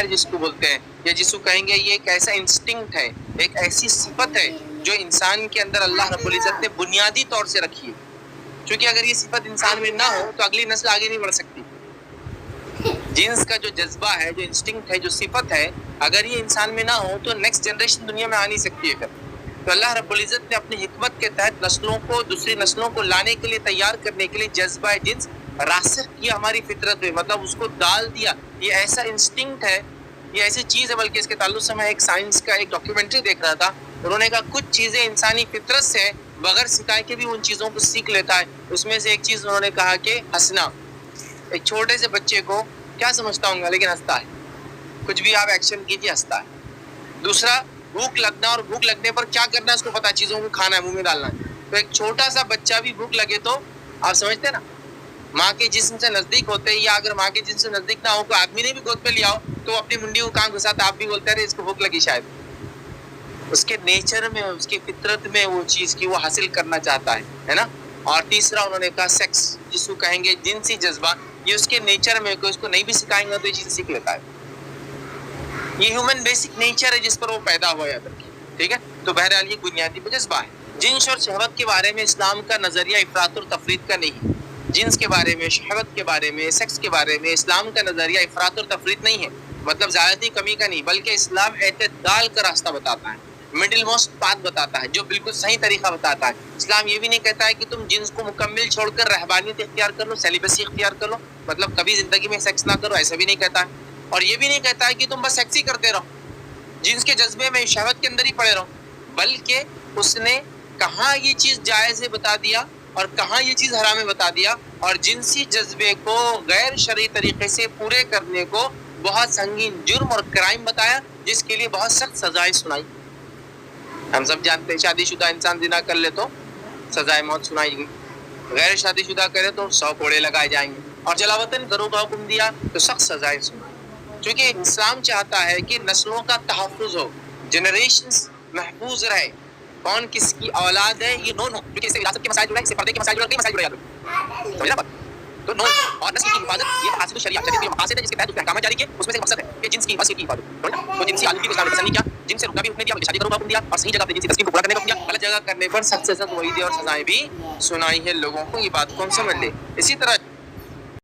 جس کو بولتے ہیں، یا جس کو کہیں گے یہ ایک ایسا انسٹنکٹ ہے، ایک ایسی صفت ہے جو انسان کے اندر اللہ رب العزت نے بنیادی طور سے رکھی ہے. چونکہ اگر یہ صفت انسان میں نہ ہو تو اگلی نسل آگے نہیں بڑھ سکتی. جنس کا جو جذبہ ہے، جو انسٹنکٹ ہے، جو صفت ہے، اگر یہ انسان میں نہ ہو تو نیکسٹ جنریشن دنیا میں آ نہیں سکتی ہے پھر. تو اللہ رب العزت نے اپنی حکمت کے تحت نسلوں کو، دوسری نسلوں کو لانے کے لیے، تیار کرنے کے لیے جذبہ جنس راسخ کیا ہماری فطرت میں، مطلب اس کو ڈال دیا. یہ ایسا انسٹنکٹ ہے، یہ ایسی چیز ہے. بلکہ اس کے تعلق سے میں ایک سائنس کا ایک ڈاکیومنٹری دیکھ رہا تھا. انہوں نے کہا کچھ چیزیں انسانی فطرت سے بغیر سکھائے کے بھی ان چیزوں کو سیکھ لیتا ہے. اس میں سے ایک چیز انہوں نے کہا کہ ہنسنا. ایک چھوٹے سے بچے کو کیا سمجھتا ہوں گا لیکن ہنستا ہے. کچھ بھی آپ ایکشن کیجیے ہنستا ہے. دوسرا بھوک لگنا، اور بھوک لگنے پر کیا کرنا ہے اس کو پتا، چیزوں کو کھانا ہے، منہ میں ڈالنا ہے. تو ایک چھوٹا سا بچہ بھی بھوک لگے تو آپ سمجھتے ہیں نا، ماں کے جسم سے نزدیک ہوتے ہی، یا اگر ماں کے جسم سے نزدیک نہ ہو کوئی آدمی نے بھی گود پہ لیا ہو تو اپنی منڈی کو کہاں گھساتا، آپ بھی بولتے ہیں اس کو بھوک لگی شاید. اس کے نیچر میں، اس کی فطرت میں وہ چیز کی وہ حاصل کرنا چاہتا ہے نا. اور تیسرا انہوں نے کہا سیکس، جس کو کہیں گے جنسی جذبہ، یہ اس کے نیچر میں، کوئی اس کو نہیں بھی سکھائیں گے تو یہ چیز سیکھ لیتا ہے. یہ ہیومن بیسک نیچر ہے جس پر وہ پیدا ہوا ہے. ٹھیک ہے، تو بہرحال یہ بنیادی جذبہ ہے. جنس اور شہوت کے بارے میں اسلام کا نظریہ افراط اور تفریط کا نہیں. جنس کے بارے میں، شہوت کے بارے میں، سیکس کے بارے میں اسلام کا نظریہ افراط اور تفریط نہیں ہے. مطلب زیادتی کمی کا نہیں، بلکہ اسلام اعتدال کا راستہ بتاتا ہے، مڈل موسٹ پاتھ بتاتا ہے، جو بالکل صحیح طریقہ بتاتا ہے. اسلام یہ بھی نہیں کہتا ہے کہ تم جنس کو مکمل چھوڑ کر رہبانیت اختیار کر لو، سیلیبسی اختیار کر لو، مطلب کبھی زندگی میں سیکس نہ کرو، ایسا بھی نہیں کہتا ہے. اور یہ بھی نہیں کہتا ہے کہ تم بس سیکس ہی کرتے رہو، جنس کے جذبے میں، شہوت کے اندر ہی پڑے رہو. بلکہ اس نے کہاں یہ چیز جائز ہے بتا دیا، اور کہاں یہ چیز حرام ہے بتا دیا. اور جنسی جذبے کو غیر شرعی طریقے سے پورے کرنے کو بہت سنگین جرم اور کرائم بتایا، جس کے لیے بہت سخت سزائیں سنائی. ہم سب جانتے ہیں شادی شدہ انسان زنا کر لے تو سزائے موت سنائی گئی، غیر شادی شدہ کرے تو 100 کوڑے لگائے جائیں گے، اور جلا وطن گروہ کا حکم دیا تو سخت سزائیں سنائی. کیونکہ اسلام چاہتا ہے کہ نسلوں کا تحفظ ہو، جنریشنز محفوظ رہے. کون کس کی اولاد ہے یہ نون ہو، کیونکہ اس سے وراثت کے مسائل جڑے ہیں، اس سے پردے کے مسائل جڑے ہیں، کئی مسائل جڑے ہیں. سمجھنا بات تو نون اور نسل کی حفاظت، یہ مقاصد شریعت، شریعت کے مقاصد ہے جس کے تحت اس نے احکامات جاری کیے. اس میں سے ایک مقصد ہے کہ جنس کی نسل کی حفاظت. تو جنسی آلودگی کو اسلام نے پسند نہیں کیا، جن سے رکنا بھی حکم دیا، بلکہ شادی کرو کا حکم دیا، اور صحیح جگہ پہ جنسی تسکین کو پورا کرنے کا حکم دیا. غلط جگہ کرنے پر سخت سے سخت وعیدیں اور سزائیں بھی سنائی ہے لوگوں کو. یہ بات کون سمجھ لے. اسی طرح